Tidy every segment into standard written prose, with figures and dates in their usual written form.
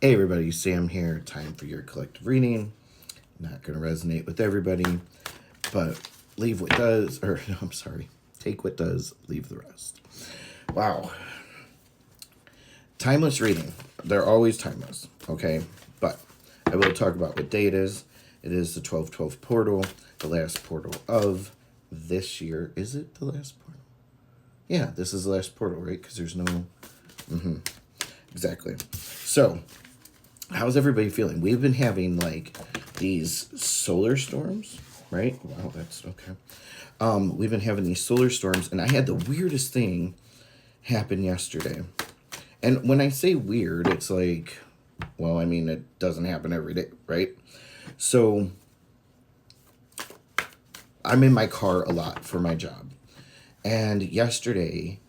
Hey everybody, Sam here. Time for your collective reading. Not going to resonate with everybody, but leave what does, or no, I'm sorry, take what does, leave the rest. Wow. Timeless reading. They're always timeless, okay? But I will talk about what day it is. It is the 12/12 portal, the last portal of this year. Is it the last portal? Yeah, this is the last portal, right? Because there's no... Exactly. So, how's everybody feeling? We've been having like these solar storms, right? Wow, that's okay. We've been having these solar storms, and I had the weirdest thing happen yesterday. And when I say weird, it's like, well, I mean, it doesn't happen every day, right? So I'm in my car a lot for my job. And yesterday,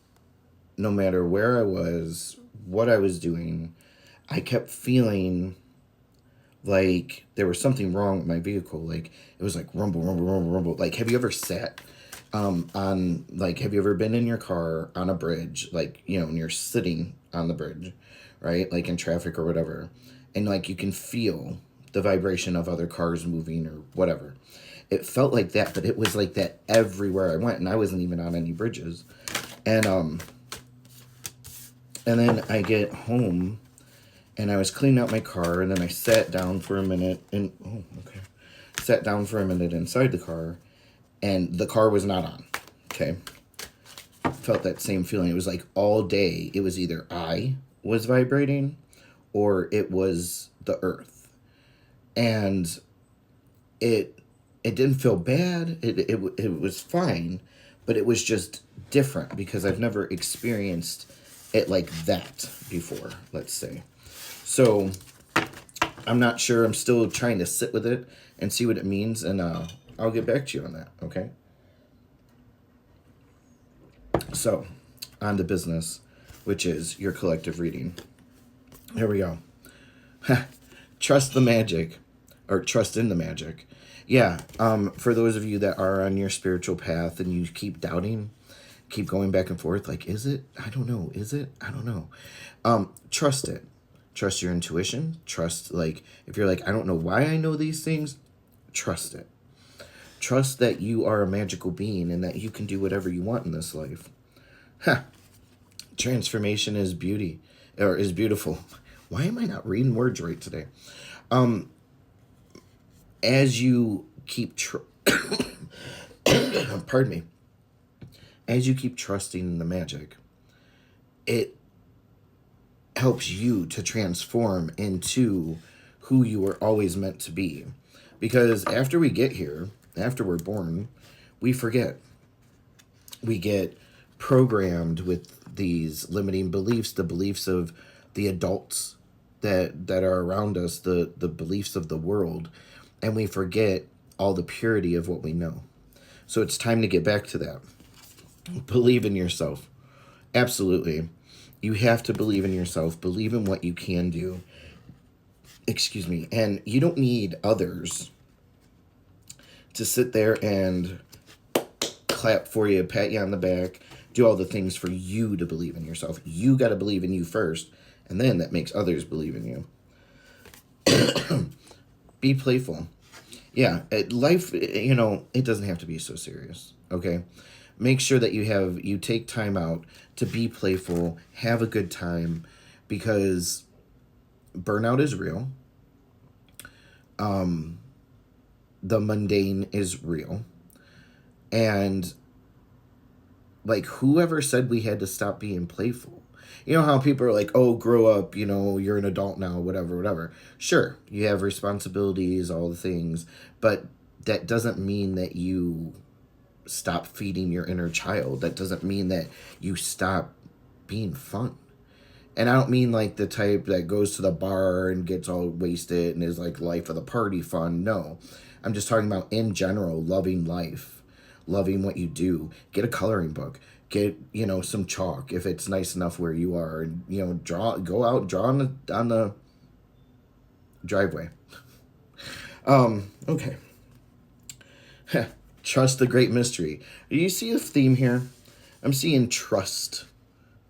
no matter where I was, what I was doing, I kept feeling like there was something wrong with my vehicle. Like it was like rumble, rumble, rumble, rumble. Like, have you ever sat on, like, have you ever been in your car on a bridge, like, you know, and you're sitting on the bridge, right? Like in traffic or whatever. And like you can feel the vibration of other cars moving or whatever. It felt like that, but it was like that everywhere I went, and I wasn't even on any bridges. And and then I get home and I was cleaning out my car, and then I sat down for a minute and sat down for a minute inside the car, and the car was not on. Okay. Felt that same feeling. It was like all day it was either I was vibrating or it was the earth. And it didn't feel bad. It was fine, but it was just different because I've never experienced it like that before, let's say. So I'm not sure. I'm still trying to sit with it and see what it means, and I'll get back to you on that, okay? So, on to business, which is your collective reading. Here we go. Trust the magic, or trust in the magic. Yeah, for those of you that are on your spiritual path and you keep doubting, keep going back and forth, like, is it? I don't know. Is it? I don't know. Trust it. Trust your intuition. Trust, like, if you're like, I don't know why I know these things, trust it. Trust that you are a magical being and that you can do whatever you want in this life. Transformation is beauty, or is beautiful. Why am I not reading words right today? As you keep, pardon me, as you keep trusting in the magic, it helps you to transform into who you were always meant to be. Because after we get here, after we're born, we forget. We get programmed with these limiting beliefs, the beliefs of the adults that are around us, the beliefs of the world, and we forget all the purity of what we know. So it's time to get back to that. Believe in yourself. Absolutely. You have to believe in yourself. Believe in what you can do. Excuse me. And you don't need others to sit there and clap for you, pat you on the back, do all the things for you to believe in yourself. You got to believe in you first, and then that makes others believe in you. Be playful. Yeah, life, it doesn't have to be so serious, okay? Make sure that you take time out to be playful, have a good time, because burnout is real. The mundane is real. And like, whoever said we had to stop being playful? You know how people are like, oh, grow up, you're an adult now, whatever, whatever. Sure, you have responsibilities, all the things, but that doesn't mean that you stop feeding your inner child. That doesn't mean that you stop being fun. And I don't mean like the type that goes to the bar and gets all wasted and is like life of the party fun. No, I'm just talking about in general, loving life, loving what you do. Get a coloring book. Get, some chalk if it's nice enough where you are, and, go out, draw on the driveway. Okay. Trust the great mystery. Do you see a theme here? I'm seeing trust.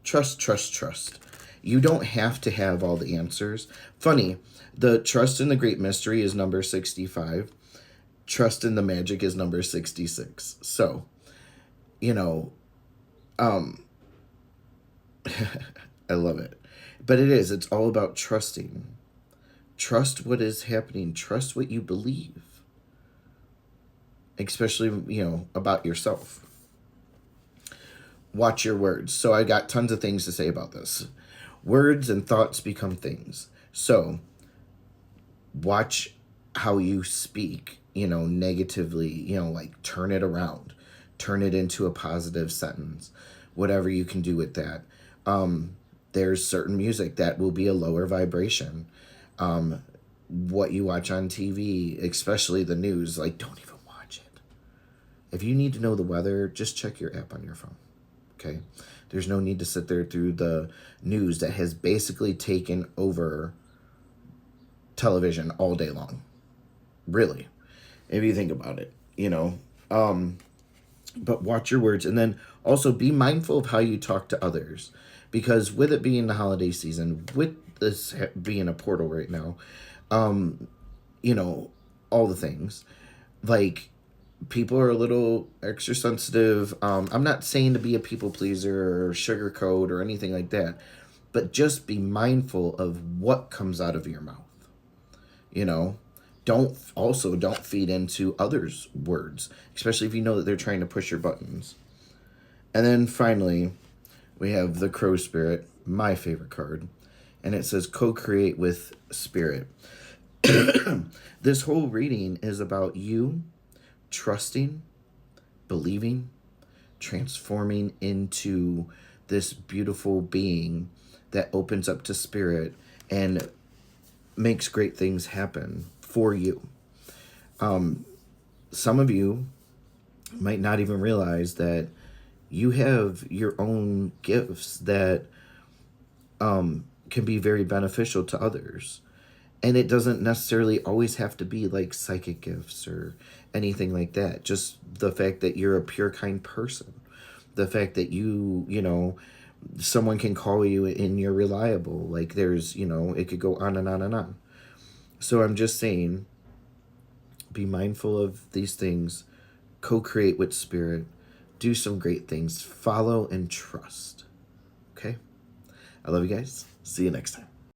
Trust, trust, trust. You don't have to have all the answers. Funny, the trust in the great mystery is number 65. Trust in the magic is number 66. So, you know, um, I love it. But it is, it's all about trusting. Trust what is happening, trust what you believe, especially, about yourself. Watch your words. So I got tons of things to say about this. Words and thoughts become things. So watch how you speak, negatively, like turn it around, turn it into a positive sentence, whatever you can do with that. There's certain music that will be a lower vibration. What you watch on TV, especially the news, like, don't even watch it. If you need to know the weather, just check your app on your phone. Okay? There's no need to sit there through the news that has basically taken over television all day long. Really. If you think about it, But watch your words, and then also be mindful of how you talk to others. Because with it being the holiday season, with this being a portal right now, um, all the things, like, people are a little extra sensitive. I'm not saying to be a people pleaser or sugarcoat or anything like that, but just be mindful of what comes out of your mouth. You know, don't feed into others' words, especially if you know that they're trying to push your buttons. And then finally, we have the Crow Spirit, my favorite card, and it says co-create with spirit. This whole reading is about you trusting, believing, transforming into this beautiful being that opens up to spirit and makes great things happen for you. Some of you might not even realize that you have your own gifts that can be very beneficial to others. And it doesn't necessarily always have to be like psychic gifts or anything like that. Just the fact that you're a pure, kind person. The fact that someone can call you and you're reliable. Like, there's, it could go on and on and on. So I'm just saying, be mindful of these things, co-create with spirit, do some great things, follow and trust. Okay? I love you guys. See you next time.